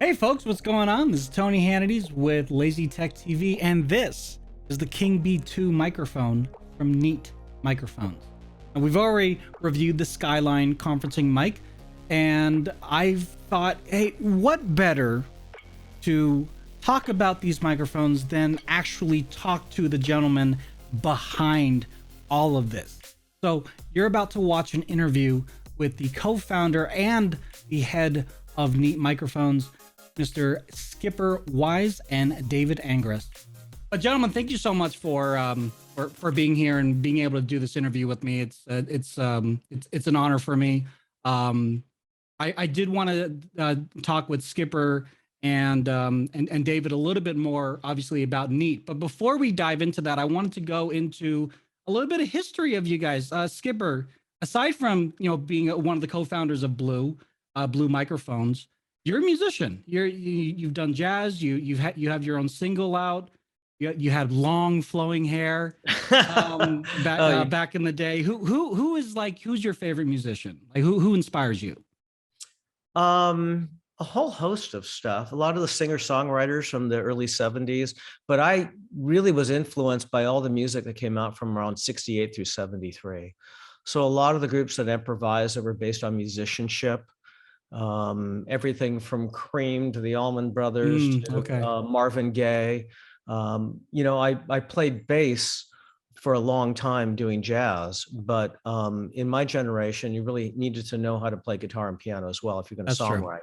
Hey folks, what's going on? This is Tony Hannity's with LazyTech TV, and this is the King B2 microphone from Neat Microphones. And we've already reviewed the Skyline conferencing mic, and I've thought, hey, what better to talk about these microphones than actually talk to the gentleman behind all of this. So you're about to watch an interview with the co-founder and the head of Neat Microphones, Mr. Skipper Wise and David Angris. But gentlemen, thank you so much for being here and being able to do this interview with me. It's an honor for me. I did want to talk with Skipper and David a little bit more, obviously, about Neat. But before we dive into that, I wanted to go into a little bit of history of you guys. Skipper, aside from being one of the co-founders of Blue Microphones, you're a musician. You've done jazz. You have your own single out. You had long flowing hair back in the day. Who's your favorite musician? Like who inspires you? A whole host of stuff. A lot of the singer-songwriters from the early 70s, but I really was influenced by all the music that came out from around 68 through 73. So a lot of the groups that improvised that were based on musicianship, everything from Cream to the Allman Brothers to Marvin Gaye. I played bass for a long time doing jazz, but in my generation, you really needed to know how to play guitar and piano as well if you're going to songwrite.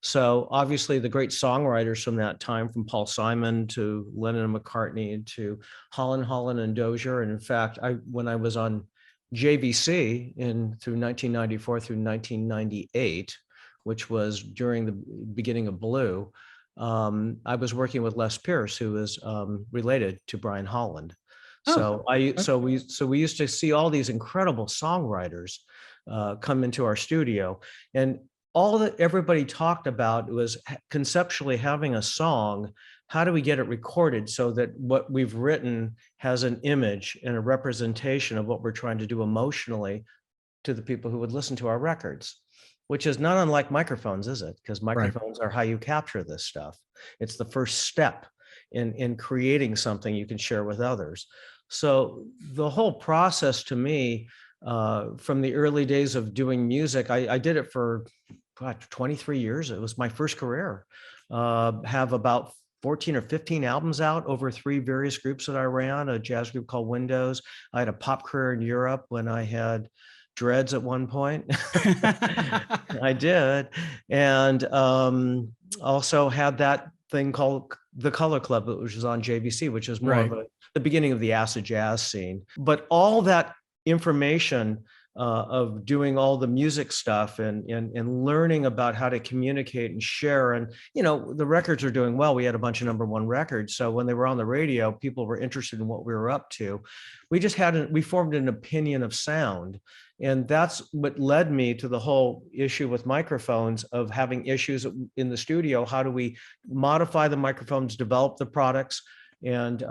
So obviously the great songwriters from that time, from Paul Simon to Lennon and McCartney to Holland and Dozier. And in fact, when I was on JVC through 1994 through 1998, which was during the beginning of Blue, I was working with Les Pierce, who is related to Brian Holland. So we used to see all these incredible songwriters come into our studio, and all that everybody talked about was conceptually having a song. How do we get it recorded so that what we've written has an image and a representation of what we're trying to do emotionally to the people who would listen to our records, which is not unlike microphones, is it? Because microphones are how you capture this stuff. It's the first step in creating something you can share with others. So the whole process to me, from the early days of doing music, I did it for 23 years. It was my first career. Have about 14 or 15 albums out over 3 various groups that I ran, a jazz group called Windows. I had a pop career in Europe when I had dreads at one point. I did. And also had that thing called the Color Club, which was on JVC, which is more of the beginning of the acid jazz scene. But all that information of doing all the music stuff and learning about how to communicate and share. And, the records are doing well. We had a bunch of #1 records. So when they were on the radio, people were interested in what we were up to. We formed an opinion of sound. And that's what led me to the whole issue with microphones, of having issues in the studio. How do we modify the microphones, develop the products? And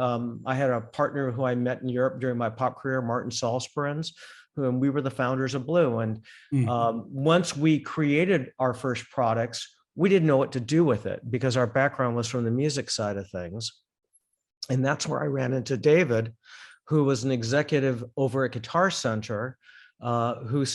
I had a partner who I met in Europe during my pop career, Martin Salsperens, and we were the founders of Blue. And once we created our first products, we didn't know what to do with it because our background was from the music side of things. And that's where I ran into David, who was an executive over at Guitar Center, who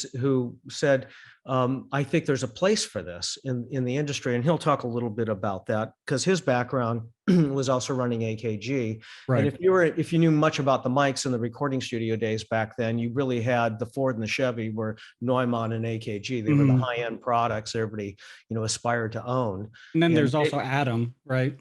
said, I think there's a place for this in the industry. And he'll talk a little bit about that because his background was also running AKG. Right. And if you knew much about the mics in the recording studio days back then, you really had the Ford and the Chevy were Neumann and AKG. They were the high-end products everybody, aspired to own. And then there's also Adam, right?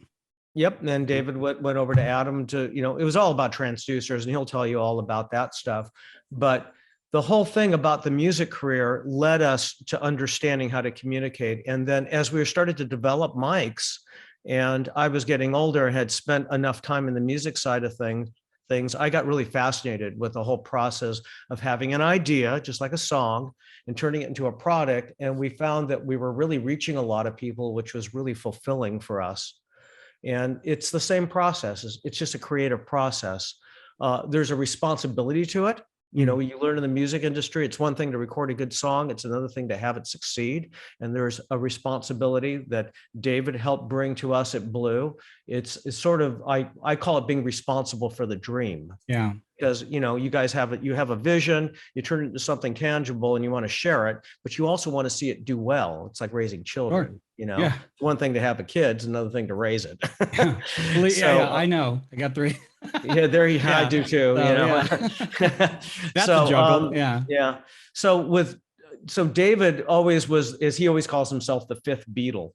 Yep. And then David went over to Adam to, it was all about transducers, and he'll tell you all about that stuff. But the whole thing about the music career led us to understanding how to communicate. And then as we started to develop mics, and I was getting older and had spent enough time in the music side of things, I got really fascinated with the whole process of having an idea, just like a song, and turning it into a product. And we found that we were really reaching a lot of people, which was really fulfilling for us. And it's the same process. It's just a creative process. There's a responsibility to it, You know, you learn in the music industry, it's one thing to record a good song, it's another thing to have it succeed. And there's a responsibility that David helped bring to us at Blue. It's sort of, I call it being responsible for the dream. Yeah. Because, you know, you guys have it, you have a vision, you turn it into something tangible and you want to share it, but you also want to see it do well. It's like raising children. Sure. You know, Yeah. it's one thing to have a kid, it's another thing to raise it. Yeah, I know. I got 3. Yeah, there you I do too, So, you know. yeah. That's a juggle. Yeah. So David always was, as he always calls himself, the fifth Beatle.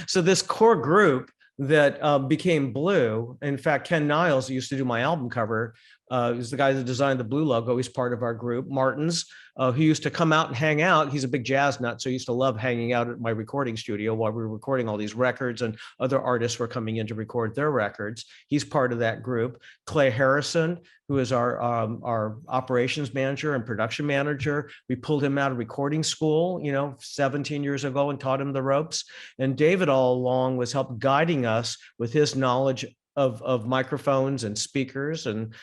So this core group that became Blue. In fact, Ken Niles, who used to do my album cover, is the guy that designed the Blue logo. He's part of our group. Martins, who used to come out and hang out. He's a big jazz nut, so he used to love hanging out at my recording studio while we were recording all these records, and other artists were coming in to record their records. He's part of that group. Clay Harrison, who is our operations manager and production manager. We pulled him out of recording school, 17 years ago, and taught him the ropes. And David all along was helped guiding us with his knowledge of microphones and speakers and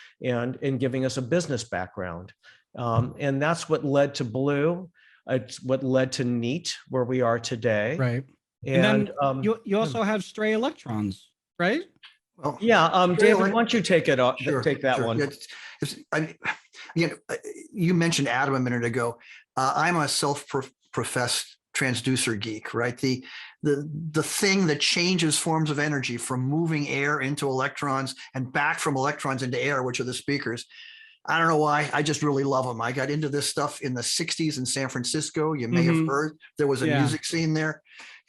giving us a business background. And that's what led to Blue. It's what led to Neat, where we are today. Right. And then you also have Stray Electrons, right? Well, yeah. David, why don't you take it off? Sure, take that one. You mentioned Adam a minute ago. I'm a self-professed transducer geek, right? The thing that changes forms of energy from moving air into electrons and back from electrons into air, which are the speakers. I don't know why. I just really love them. I got into this stuff in the 60s in San Francisco. You may have heard there was a music scene there.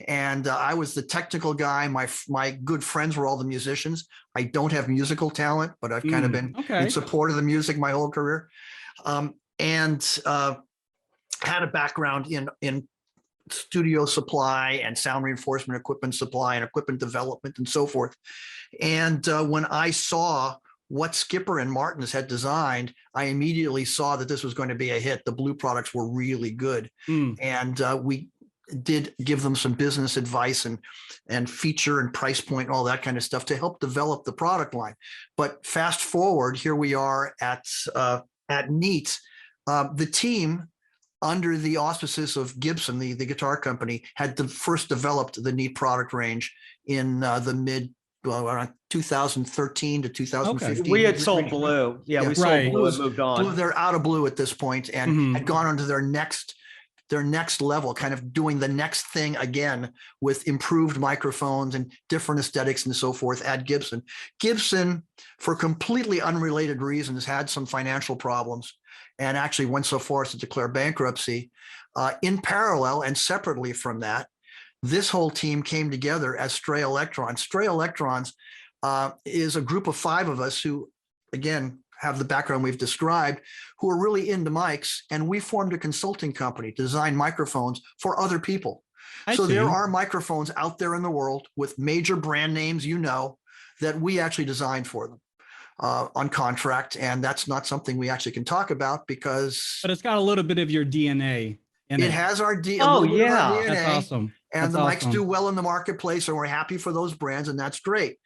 And I was the technical guy. My good friends were all the musicians. I don't have musical talent, but I've kind of been in support of the music my whole career. And had a background in studio supply and sound reinforcement equipment supply and equipment development and so forth. And when I saw what Skipper and Martins had designed, I immediately saw that this was going to be a hit. The Blue products were really good. And we did give them some business advice and feature and price point and all that kind of stuff to help develop the product line. But fast forward, here we are at Neat. The team, under the auspices of Gibson, the guitar company, had first developed the Neat product range in the around 2013 to 2015. Okay. We had sold Blue. Yeah, we sold Blue and moved on. They're out of Blue at this point and had gone on to their next level, kind of doing the next thing again with improved microphones and different aesthetics and so forth at Gibson. Gibson, for completely unrelated reasons, had some financial problems and actually went so far as to declare bankruptcy. In parallel and separately from that, this whole team came together as Stray Electrons. Stray Electrons is a group of 5 of us who, again, have the background we've described, who are really into mics, and we formed a consulting company to design microphones for other people. So there are microphones out there in the world with major brand names, that we actually designed for them on contract, and that's not something we actually can talk about because. But it's got a little bit of your DNA in it. It has our DNA. Oh yeah, that's awesome. And the mics do well in the marketplace, and we're happy for those brands, and that's great.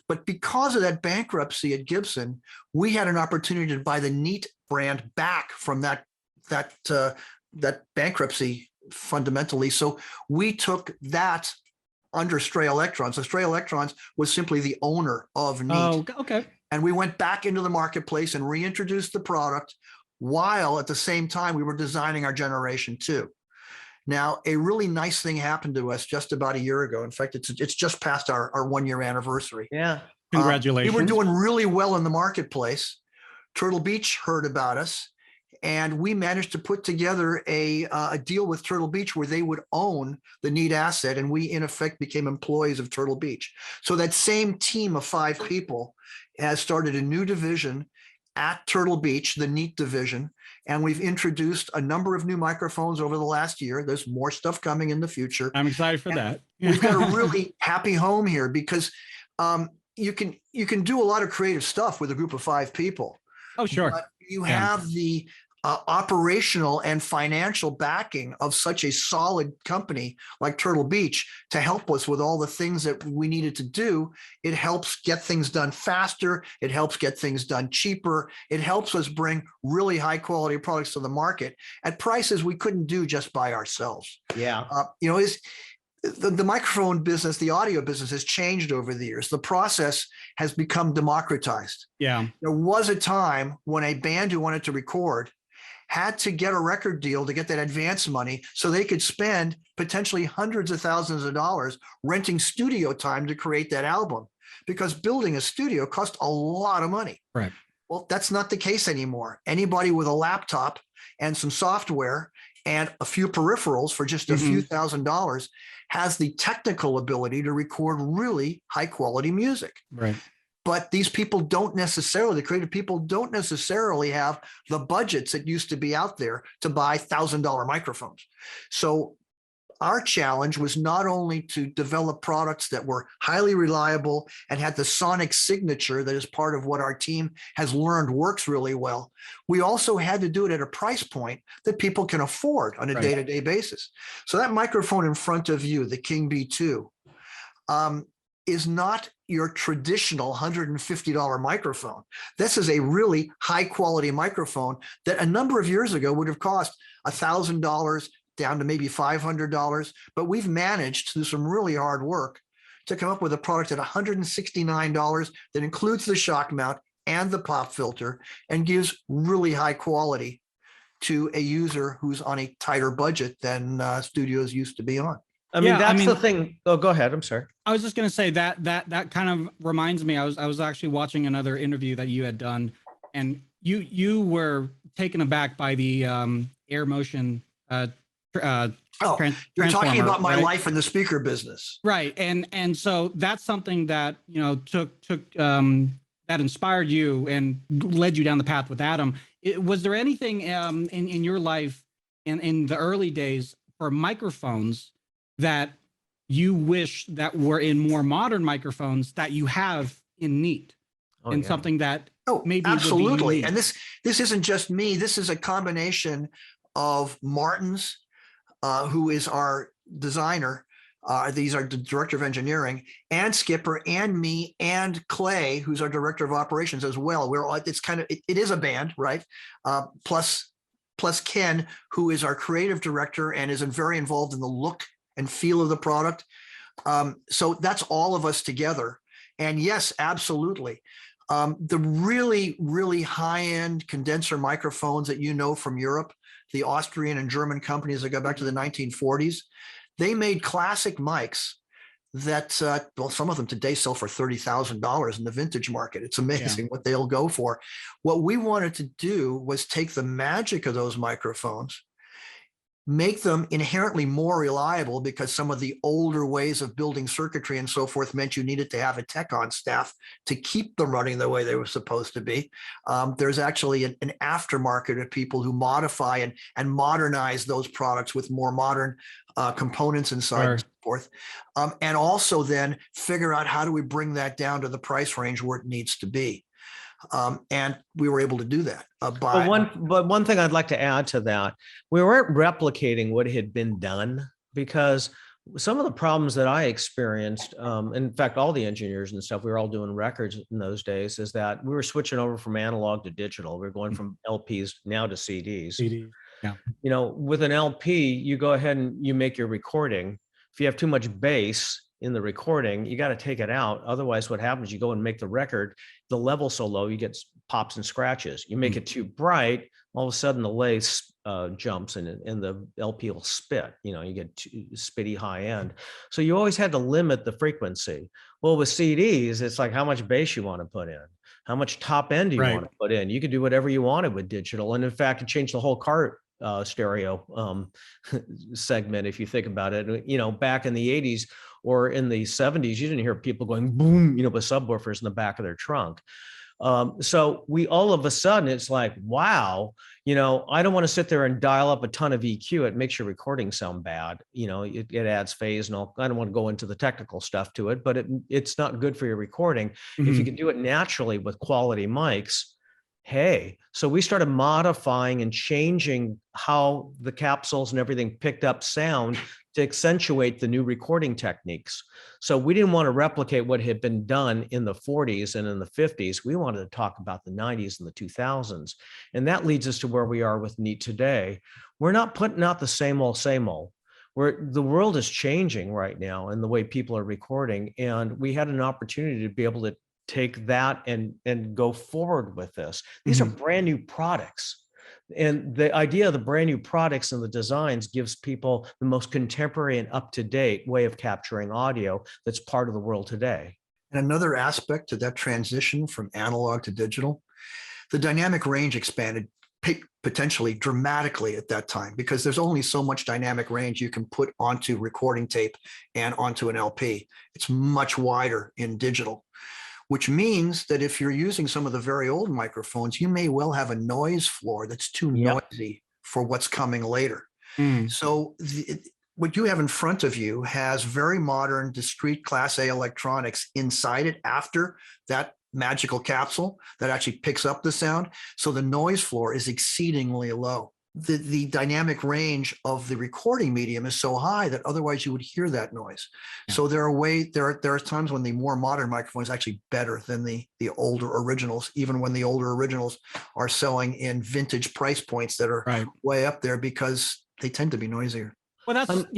But because of that bankruptcy at Gibson, we had an opportunity to buy the Neat brand back from that bankruptcy fundamentally. So we took that under Stray Electrons. So Stray Electrons was simply the owner of Neat. Oh, okay. And we went back into the marketplace and reintroduced the product while at the same time we were designing our Generation 2. Now, a really nice thing happened to us just about a year ago. In fact, it's just past our 1-year anniversary. Yeah. Congratulations. We were doing really well in the marketplace. Turtle Beach heard about us, and we managed to put together a deal with Turtle Beach where they would own the Neat asset, and we, in effect, became employees of Turtle Beach. So that same team of 5 people has started a new division at Turtle Beach, the Neat division, and we've introduced a number of new microphones over the last year. There's more stuff coming in the future. I'm excited for that. We've got a really happy home here because you can do a lot of creative stuff with a group of 5 people. Oh, sure. But you have the operational and financial backing of such a solid company like Turtle Beach to help us with all the things that we needed to do. It helps get things done faster. It helps get things done cheaper. It helps us bring really high quality products to the market at prices we couldn't do just by ourselves. Yeah. The microphone business, the audio business has changed over the years. The process has become democratized. Yeah. There was a time when a band who wanted to record had to get a record deal to get that advance money so they could spend potentially hundreds of thousands of dollars renting studio time to create that album, because building a studio cost a lot of money. Right. Well, that's not the case anymore. Anybody with a laptop and some software and a few peripherals for just a few $1,000s has the technical ability to record really high quality music. Right. But these people don't necessarily, the creative people don't necessarily have the budgets that used to be out there to buy $1,000 microphones. So our challenge was not only to develop products that were highly reliable and had the sonic signature that is part of what our team has learned works really well. We also had to do it at a price point that people can afford on a day-to-day basis. So that microphone in front of you, the King B2, is not your traditional $150 microphone. This is a really high quality microphone that a number of years ago would have cost $1,000 down to maybe $500. But we've managed through some really hard work to come up with a product at $169 that includes the shock mount and the pop filter and gives really high quality to a user who's on a tighter budget than studios used to be on. I mean, that's the thing. Oh, go ahead. I'm sorry. I was just going to say that kind of reminds me. I was actually watching another interview that you had done, and you were taken aback by the air motion. You're talking about my life in the speaker business, right? And so that's something that took that inspired you and led you down the path with Adam. Was there anything in your life in the early days for microphones that you wish that were in more modern microphones that you have in Neat, something that maybe absolutely. And this isn't just me. This is a combination of Martin's, who is our designer. These are the director of engineering, and Skipper, and me, and Clay, who's our director of operations as well. It is a band, right? Plus Ken, who is our creative director and is very involved in the look and feel of the product. So that's all of us together. And yes, absolutely. The really, really high-end condenser microphones that from Europe, the Austrian and German companies that go back to the 1940s, they made classic mics that, some of them today sell for $30,000 in the vintage market. It's amazing what they'll go for. What we wanted to do was take the magic of those microphones, make them inherently more reliable, because some of the older ways of building circuitry and so forth meant you needed to have a tech on staff to keep them running the way they were supposed to be. There's actually an aftermarket of people who modify and modernize those products with more modern components inside and so forth. And also then figure out how do we bring that down to the price range where it needs to be. And we were able to do that. But one thing I'd like to add to that, we weren't replicating what had been done, because some of the problems that I experienced, in fact, all the engineers and stuff, we were all doing records in those days, is that we were switching over from analog to digital. We were going from LPs now to CDs. Yeah. With an LP, you go ahead and you make your recording. If you have too much bass in the recording, you got to take it out. Otherwise, what happens, you go and make the record, the level so low, you get pops and scratches. You make it too bright, all of a sudden the lace jumps and the LP will spit. You get spitty high end. So you always had to limit the frequency. Well, with CDs, it's like how much bass you want to put in, how much top end do you want to put in. You could do whatever you wanted with digital. And in fact, it changed the whole car stereo segment, if you think about it. Back in the 80s or in the 70s, you didn't hear people going boom, with subwoofers in the back of their trunk. So we all of a sudden, it's like, wow, I don't want to sit there and dial up a ton of EQ. It makes your recording sound bad. It adds phase and all. I don't want to go into the technical stuff to it, but it's not good for your recording. If you can do it naturally with quality mics, hey, so we started modifying and changing how the capsules and everything picked up sound to accentuate the new recording techniques. So we didn't want to replicate what had been done in the 40s and in the 50s. We wanted to talk about the 90s and the 2000s. And that leads us to where we are with Neat today. We're not putting out the same old, same old. The world is changing right now in the way people are recording. And we had an opportunity to be able to take that and go forward with this. These are brand new products. And the idea of the brand new products and the designs gives people the most contemporary and up-to-date way of capturing audio that's part of the world today. And another aspect to that transition from analog to digital, the dynamic range expanded potentially dramatically at that time, because there's only so much dynamic range you can put onto recording tape and onto an LP. It's much wider in digital, which means that if you're using some of the very old microphones, you may well have a noise floor that's too noisy for what's coming later. So what you have in front of you has very modern, discrete Class A electronics inside it after that magical capsule that actually picks up the sound. So the noise floor is exceedingly low. The dynamic range of the recording medium is so high that otherwise you would hear that noise. So there are times when the more modern microphone is actually better than the older originals, even when the older originals are selling in vintage price points that are way up there, because they tend to be noisier. Well, that's,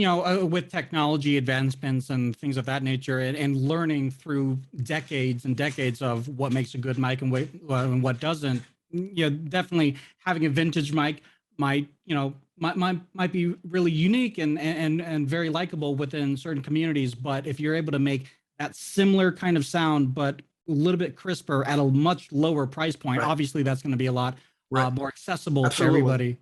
with technology advancements and things of that nature, and learning through decades and decades of what makes a good mic and what doesn't, definitely having a vintage mic might be really unique and very likable within certain communities. But if you're able to make that similar kind of sound, but a little bit crisper at a much lower price point, obviously that's going to be a lot more accessible to everybody.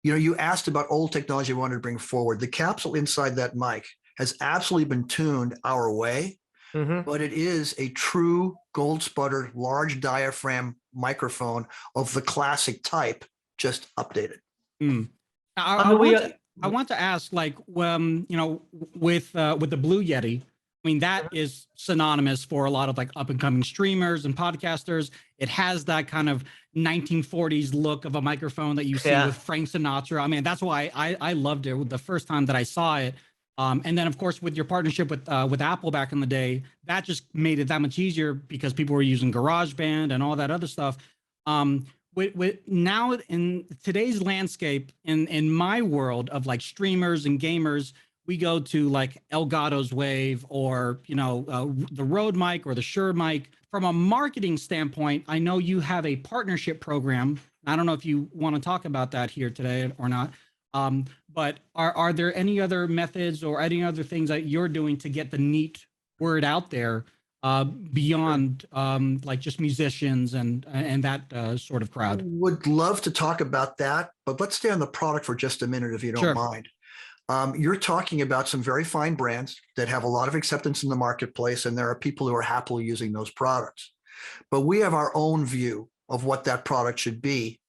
You asked about old technology we wanted to bring forward. The capsule inside that mic has absolutely been tuned our way, but it is a true gold sputtered, large diaphragm microphone of the classic type, just updated. I want to ask, like, with the Blue Yeti, I mean, that is synonymous for a lot of like up and coming streamers and podcasters. It has that kind of 1940s look of a microphone that you see with Frank Sinatra. I mean, that's why I loved it the first time that I saw it. And then, of course, with your partnership with Apple back in the day, that just made it that much easier because people were using GarageBand and all that other stuff. With now in today's landscape, in my world of like streamers and gamers, we go to like Elgato's Wave or the Rode mic or the Shure mic. From a marketing standpoint, I know you have a partnership program. I don't know if you want to talk about that here today or not. But are there any other methods or any other things that you're doing to get the Neat word out there beyond like just musicians and that sort of crowd? Would love to talk about that, but let's stay on the product for just a minute if you don't mind. You're talking about some very fine brands that have a lot of acceptance in the marketplace, and there are people who are happily using those products. But we have our own view of what that product should be.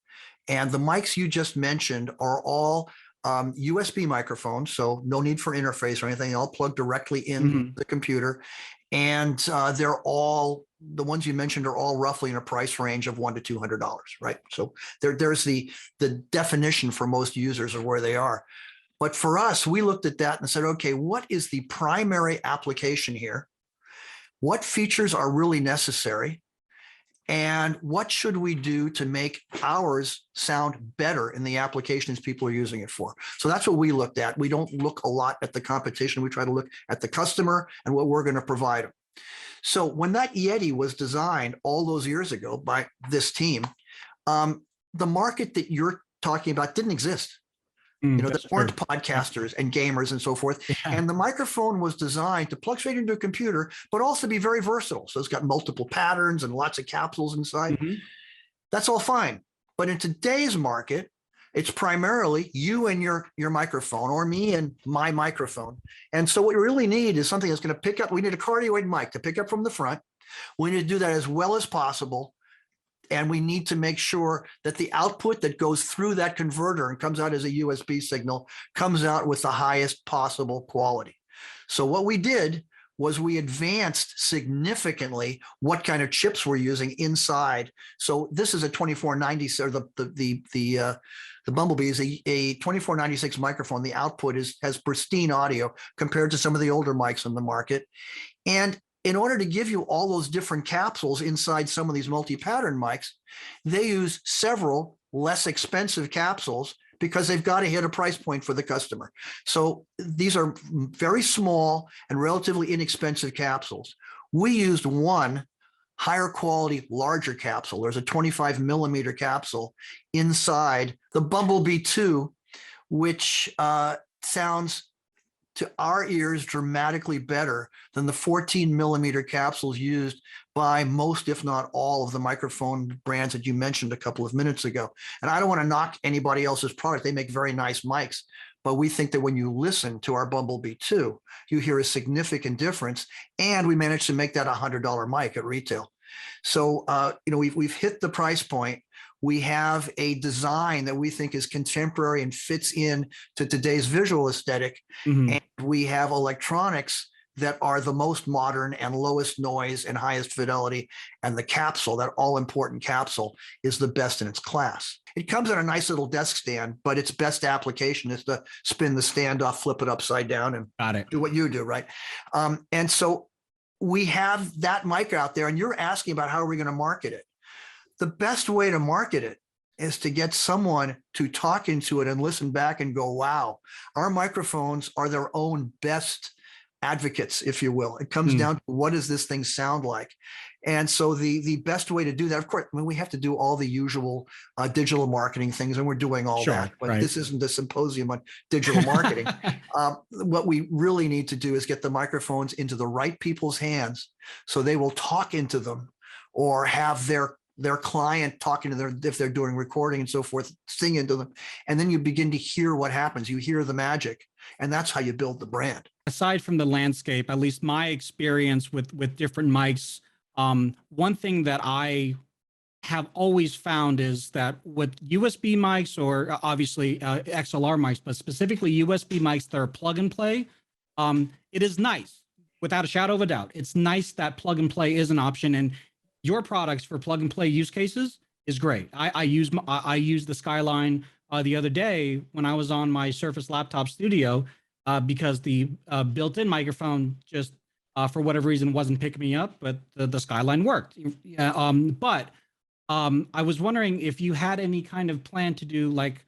And the mics you just mentioned are all USB microphones, so no need for interface or anything. They all plug directly in the computer. And they're all, the ones you mentioned are all roughly in a price range of $100 to $200, right? So there's the definition for most users of where they are. But for us, we looked at that and said, okay, what is the primary application here? What features are really necessary? And what should we do to make ours sound better in the applications people are using it for? So that's what we looked at. We don't look a lot at the competition. We try to look at the customer and what we're going to provide them. So when that Yeti was designed all those years ago by this team, the market that you're talking about didn't exist. There weren't podcasters and gamers and so forth. And the microphone was designed to plug straight into a computer, but also be very versatile. So it's got multiple patterns and lots of capsules inside. That's all fine. But in today's market, it's primarily you and your microphone, or me and my microphone. And so what we really need is something that's going to pick up. We need a cardioid mic to pick up from the front. We need to do that as well as possible. And we need to make sure that the output that goes through that converter and comes out as a USB signal comes out with the highest possible quality. So what we did was we advanced significantly what kind of chips we're using inside. So this is a 2496, or the Bumblebee is a 2496 microphone. The output has pristine audio compared to some of the older mics on the market. And in order to give you all those different capsules inside some of these multi-pattern mics, they use several less expensive capsules because they've got to hit a price point for the customer. So these are very small and relatively inexpensive capsules. We used one higher quality, larger capsule. There's a 25 millimeter capsule inside the Bumblebee 2, which sounds to our ears dramatically better than the 14 millimeter capsules used by most, if not all, of the microphone brands that you mentioned a couple of minutes ago. And I don't want to knock anybody else's product. They make very nice mics, but we think that when you listen to our Bumblebee 2, you hear a significant difference. And we managed to make that a $100 mic at retail. So, we've hit the price point. We have a design that we think is contemporary and fits in to today's visual aesthetic. And we have electronics that are the most modern and lowest noise and highest fidelity. And the capsule, that all important capsule, is the best in its class. It comes in a nice little desk stand, but its best application is to spin the stand off, flip it upside down, and do what you do, right? And so we have that mic out there, and you're asking about how are we going to market it? The best way to market it is to get someone to talk into it and listen back and go, wow, our microphones are their own best advocates, if you will. It comes down to, what does this thing sound like? And so the best way to do that, of course, we have to do all the usual digital marketing things, and we're doing all that, but this isn't a symposium on digital marketing. What we really need to do is get the microphones into the right people's hands so they will talk into them, or have their client talking to them if they're doing recording and so forth, sing into them. And then you begin to hear what happens. You hear the magic, and that's how you build the brand. Aside from the landscape, at least my experience with different mics, one thing that I have always found is that with USB mics, or obviously XLR mics, but specifically USB mics that are plug and play, it is nice, without a shadow of a doubt. It's nice that plug and play is an option, and your products for plug and play use cases is great. I used the Skyline the other day when I was on my Surface Laptop Studio because the built-in microphone just for whatever reason wasn't picking me up, but the Skyline worked. But I was wondering if you had any kind of plan to do like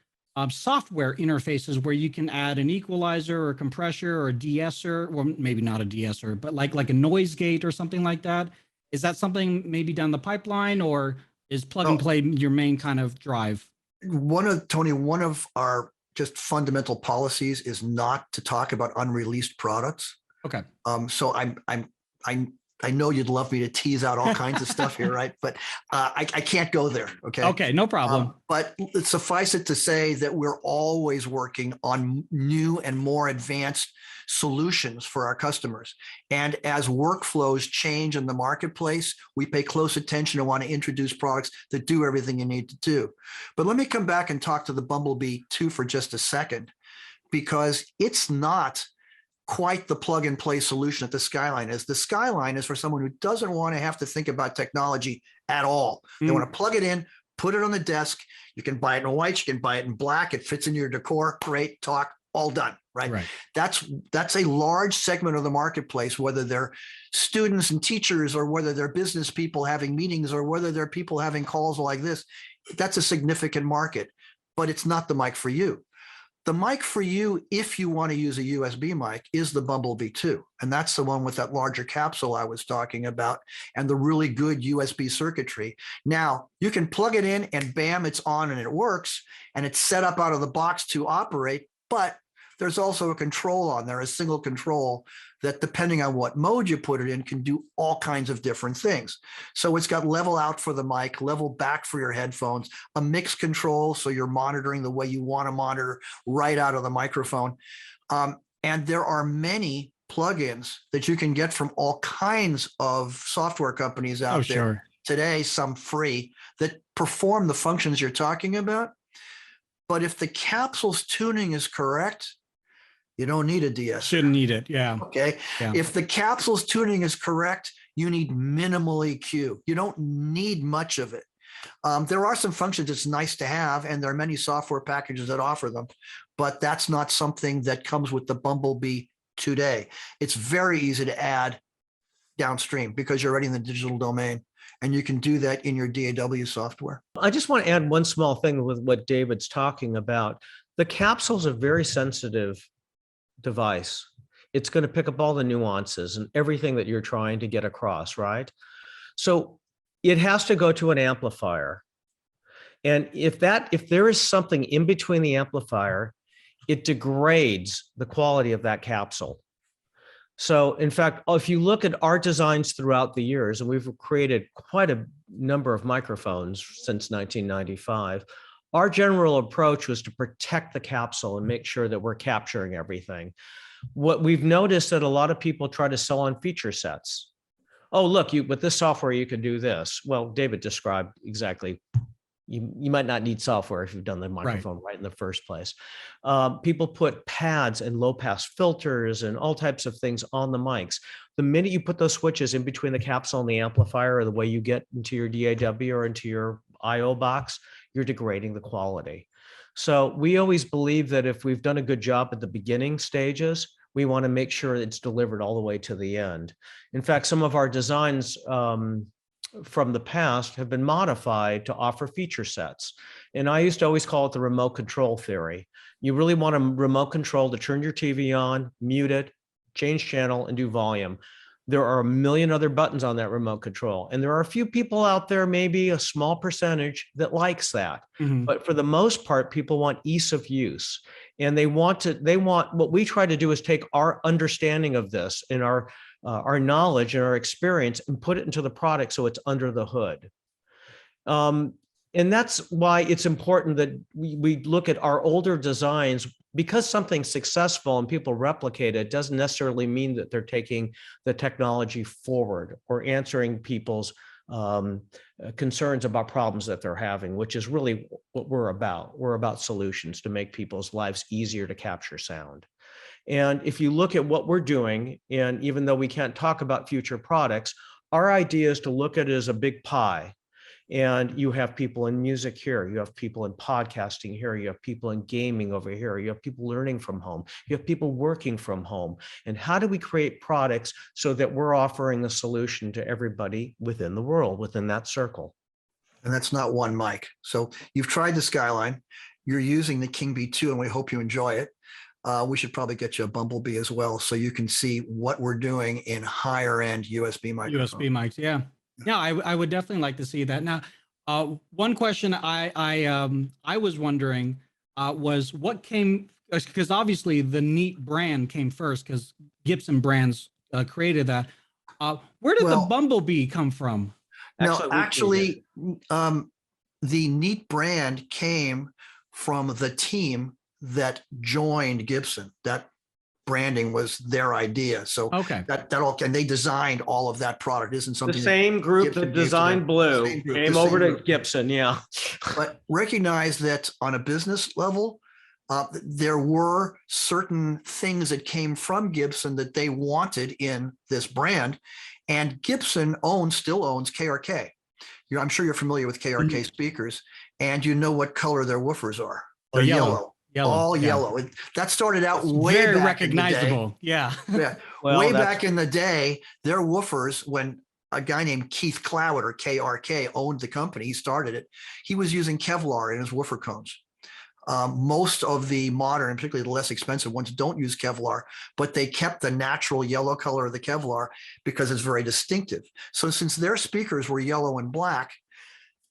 software interfaces where you can add an equalizer or compressor or a de-esser, or maybe not a de-esser, but like a noise gate or something like that. Is that something maybe down the pipeline, or is plug and play your main kind of drive? One of our just fundamental policies is not to talk about unreleased products. Okay. So I know you'd love me to tease out all kinds of stuff here, right? But I can't go there. Okay. Okay, no problem. But suffice it to say that we're always working on new and more advanced solutions for our customers. And as workflows change in the marketplace, we pay close attention and want to introduce products that do everything you need to do. But let me come back and talk to the Bumblebee 2 for just a second, because it's not quite the plug and play solution that the Skyline is. The Skyline is for someone who doesn't want to have to think about technology at all. They want to plug it in, put it on the desk. You can buy it in white, you can buy it in black. It fits in your decor. Great, talk, all done, right? That's a large segment of the marketplace, whether they're students and teachers, or whether they're business people having meetings, or whether they're people having calls like this. That's a significant market, but it's not the mic for you. The mic for you, if you want to use a USB mic, is the Bumblebee 2. And that's the one with that larger capsule I was talking about, and the really good USB circuitry. Now, you can plug it in and bam, it's on and it works, and it's set up out of the box to operate, but there's also a control on there, a single control that, depending on what mode you put it in, can do all kinds of different things. So it's got level out for the mic, level back for your headphones, a mix control, so you're monitoring the way you want to monitor right out of the microphone. And there are many plugins that you can get from all kinds of software companies out there today, some free, that perform the functions you're talking about. But if the capsule's tuning is correct, You don't need a de-esser. Shouldn't need it. Yeah. Okay. Yeah. If the capsule's tuning is correct, you need minimal EQ. You don't need much of it. There are some functions it's nice to have, and there are many software packages that offer them, but that's not something that comes with the Bumblebee today. It's very easy to add downstream because you're already in the digital domain, and you can do that in your DAW software. I just want to add one small thing with what David's talking about. The capsule's a very sensitive device. It's going to pick up all the nuances and everything that you're trying to get across, right? So it has to go to an amplifier. And if there is something in between the amplifier, it degrades the quality of that capsule. So in fact, if you look at our designs throughout the years, and we've created quite a number of microphones since 1995, our general approach was to protect the capsule and make sure that we're capturing everything. What we've noticed that a lot of people try to sell on feature sets. Oh, look, with this software, you can do this. Well, David described exactly. You might not need software if you've done the microphone right in the first place. People put pads and low pass filters and all types of things on the mics. The minute you put those switches in between the capsule and the amplifier, or the way you get into your DAW or into your IO box, you're degrading the quality. So we always believe that if we've done a good job at the beginning stages, we want to make sure it's delivered all the way to the end. In fact, some of our designs from the past have been modified to offer feature sets. And I used to always call it the remote control theory. You really want a remote control to turn your TV on, mute it, change channel, and do volume. There are a million other buttons on that remote control. And there are a few people out there, maybe a small percentage, that likes that. Mm-hmm. But for the most part, people want ease of use. And they want what we try to do is take our understanding of this and our knowledge and our experience and put it into the product so it's under the hood. And that's why it's important that we look at our older designs. Because something's successful and people replicate it, doesn't necessarily mean that they're taking the technology forward or answering people's concerns about problems that they're having, which is really what we're about. We're about solutions to make people's lives easier to capture sound. And if you look at what we're doing, and even though we can't talk about future products, our idea is to look at it as a big pie. And you have people in music here, you have people in podcasting here, you have people in gaming over here, you have people learning from home, you have people working from home. And how do we create products so that we're offering a solution to everybody within the world, within that circle? And that's not one mic. So you've tried the Skyline, you're using the King B2, and we hope you enjoy it. We should probably get you a Bumblebee as well, so you can see what we're doing in higher end USB microphones. USB mics, yeah. Yeah, I would definitely like to see that. Now, one question I was wondering was what came, because obviously the Neat brand came first because Gibson brands created that. Where did the Bumblebee come from? Actually, the Neat brand came from the team that joined Gibson. That branding was their idea. So okay, that all, and they designed all of that product. Isn't something the same group Gibson that designed Blue came over to Gibson, yeah. But recognize that on a business level, there were certain things that came from Gibson that they wanted in this brand, and Gibson still owns KRK. I'm sure you're familiar with KRK speakers, and you know what color their woofers are. They're yellow. All yellow. That started out way very back recognizable. In the day. Yeah. Well, way back in the day, their woofers, when a guy named Keith Clowett, or KRK, owned the company, he started it, he was using Kevlar in his woofer cones. Most of the modern, particularly the less expensive ones, don't use Kevlar, but they kept the natural yellow color of the Kevlar because it's very distinctive. So since their speakers were yellow and black,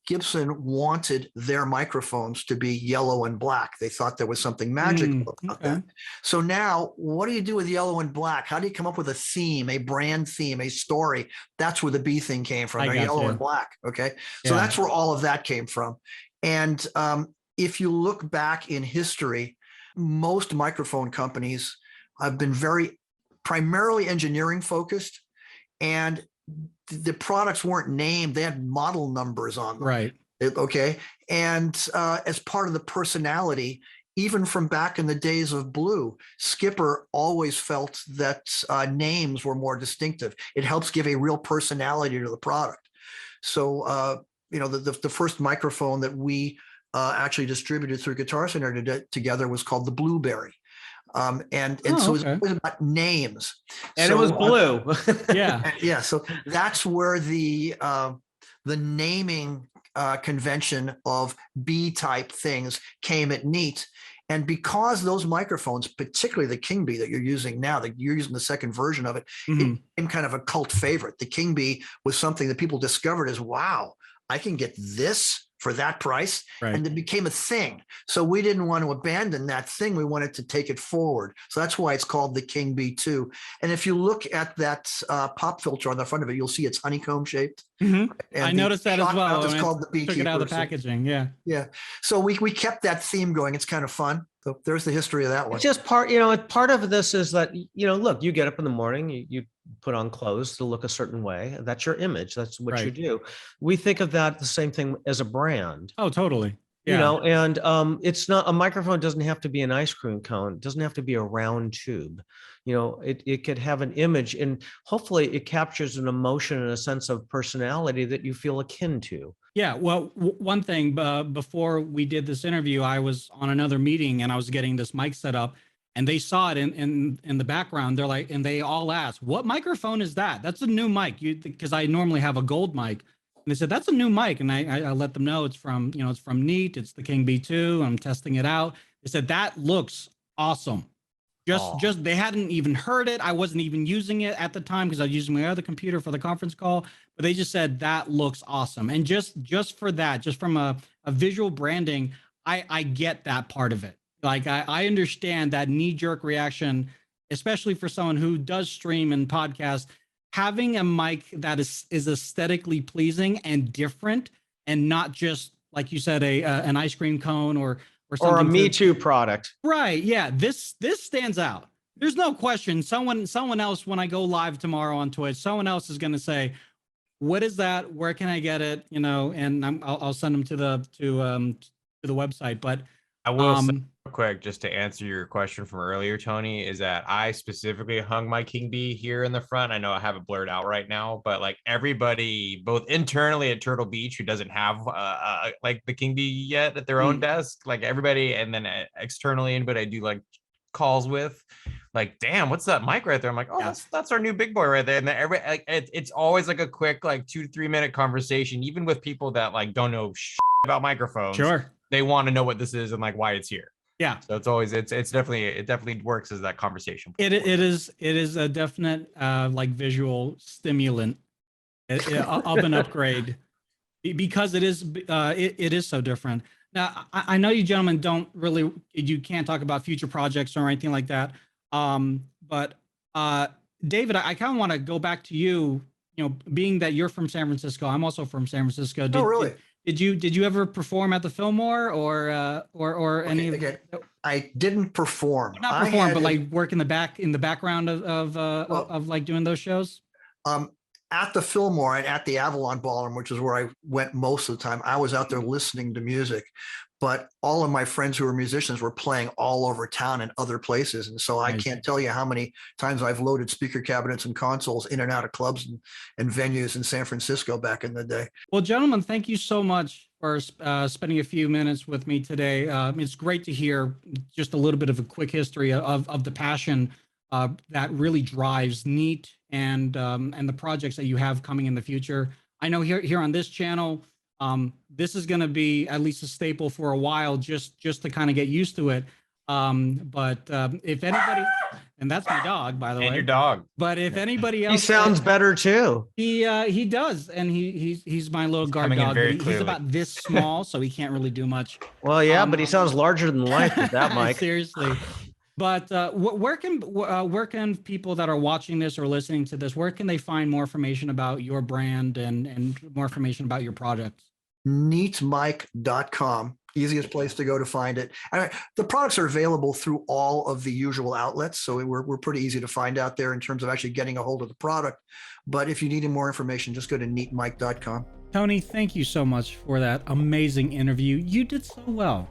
Gibson wanted their microphones to be yellow and black. They thought there was something magical about that. So now, what do you do with yellow and black? How do you come up with a theme, a brand theme, a story? That's where the B thing came from. They're yellow and black. Okay. So that's where all of that came from. And if you look back in history, most microphone companies have been primarily engineering focused, and the products weren't named. They had model numbers on them. Right. Okay. And as part of the personality, even from back in the days of Blue, Skipper always felt that names were more distinctive. It helps give a real personality to the product. So, the first microphone that we actually distributed through Guitar Center together was called the Blueberry. So it's always about names. And it was blue. Yeah. So that's where the naming convention of B-type things came at Neat. And because those microphones, particularly the King Bee that you're using now, that you're using the second version of it, it became kind of a cult favorite. The King Bee was something that people discovered as, wow, I can get this for that price. Right. And it became a thing. So we didn't want to abandon that thing. We wanted to take it forward. So that's why it's called the King Bee 2. And if you look at that pop filter on the front of it, you'll see it's honeycomb shaped. And I noticed that as well. It's called the Beekeeper. Took it out of the packaging. Yeah. So we kept that theme going. It's kind of fun. So there's the history of that one. It's just part of this is that, look, you get up in the morning, you put on clothes to look a certain way. That's your image. That's what you do. We think of that the same thing as a brand. Oh, totally. Yeah. And it's not, a microphone doesn't have to be an ice cream cone. It doesn't have to be a round tube. It could have an image, and hopefully it captures an emotion and a sense of personality that you feel akin to. Yeah. Well, one thing, before we did this interview, I was on another meeting and I was getting this mic set up, and they saw it in the background. They're like, and they all asked, "What microphone is that?" That's a new mic. Because I normally have a gold mic. And they said, "That's a new mic." And I let them know it's from Neat. It's the King Bee 2. I'm testing it out. They said, "That looks awesome." Just they hadn't even heard it. I wasn't even using it at the time because I was using my other computer for the conference call. But they just said that looks awesome. And just for that, just from a visual branding, I get that part of it. Like I understand that knee-jerk reaction, especially for someone who does stream and podcast. Having a mic that is aesthetically pleasing and different, and not just like you said, an ice cream cone or something, or a Me Too product. Right. Yeah. This stands out. There's no question. Someone else, when I go live tomorrow on Twitch, someone else is going to say, "What is that? Where can I get it?" And I'll send them to the website. But I will say real quick, just to answer your question from earlier, Tony, is that I specifically hung my King Bee here in the front. I know I have it blurred out right now, but like everybody, both internally at Turtle Beach, who doesn't have like the King Bee yet at their own desk, like everybody, and then externally, anybody I do like calls with, like, damn, what's that mic right there? I'm like, oh, that's our new big boy right there. And then it's always like a quick, like 2 to 3 minute conversation, even with people that like don't know about microphones. Sure. They want to know what this is and like why it's here. Yeah. So it definitely works as that conversation. It is a definite like visual stimulant, of an upgrade, because it is so different. Now I know you gentlemen you can't talk about future projects or anything like that. But David, I kind of want to go back to you. Being that you're from San Francisco, I'm also from San Francisco. Oh, really? Did you ever perform at the Fillmore or any of again, I didn't perform. Not perform, but like work in the background of like doing those shows? At the Fillmore and at the Avalon Ballroom, which is where I went most of the time, I was out there listening to music. But all of my friends who were musicians were playing all over town and other places. And so I can't tell you how many times I've loaded speaker cabinets and consoles in and out of clubs and venues in San Francisco back in the day. Well, gentlemen, thank you so much for spending a few minutes with me today. It's great to hear just a little bit of a quick history of the passion that really drives Neat and the projects that you have coming in the future. I know here on this channel, this is going to be at least a staple for a while, just to kind of get used to it. But if anybody, and that's my dog, by the way. And your dog. But if anybody else, He sounds better too. He does, and he's my little guard dog. He's about this small, so he can't really do much. Well, yeah, but he sounds larger than life with that mic. Seriously. But where can people that are watching this or listening to this, where can they find more information about your brand and more information about your products? Neatmic.com, easiest place to go to find it. The products are available through all of the usual outlets, so we're pretty easy to find out there in terms of actually getting a hold of the product. But if you need more information, just go to neatmic.com. Tony, thank you so much for that amazing interview. You did so well.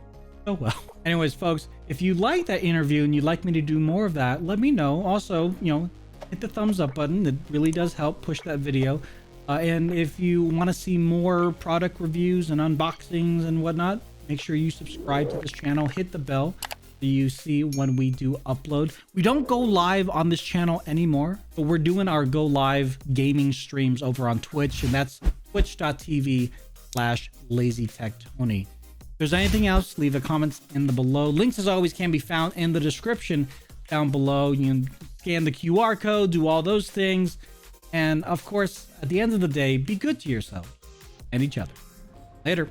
So well. Anyways, folks, if you like that interview and you'd like me to do more of that, let me know. Also, hit the thumbs up button. It really does help push that video. And if you want to see more product reviews and unboxings and whatnot, make sure you subscribe to this channel. Hit the bell so you see when we do upload. We don't go live on this channel anymore, but we're doing our go live gaming streams over on Twitch, and that's twitch.tv/LazyTechTony. If there's anything else, leave a comment in the below. Links, as always, can be found in the description down below. You can scan the QR code, do all those things. And of course, at the end of the day, be good to yourself and each other. Later.